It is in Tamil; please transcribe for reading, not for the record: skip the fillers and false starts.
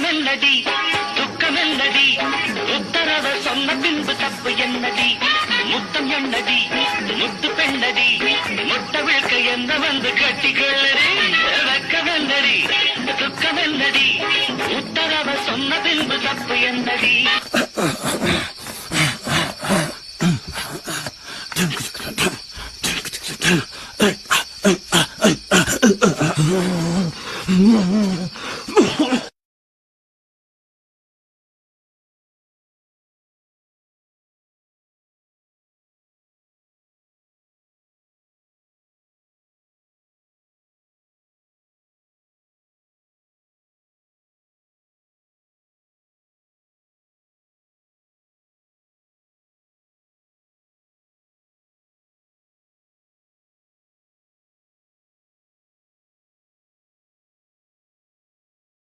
வெக்கமென்னடி துக்கமென்னடி உத்தரவ சொன்ன பின்பு தப்பு என்னடி முத்தம் என்னடி முத்து பெண்ணடி முட்ட விழுக்க என்ன வந்து கட்டிக்கொள்ளடி வெக்கமென்னடி துக்கமென்னடி உத்தரவ சொன்ன பின்பு தப்பு என்னடி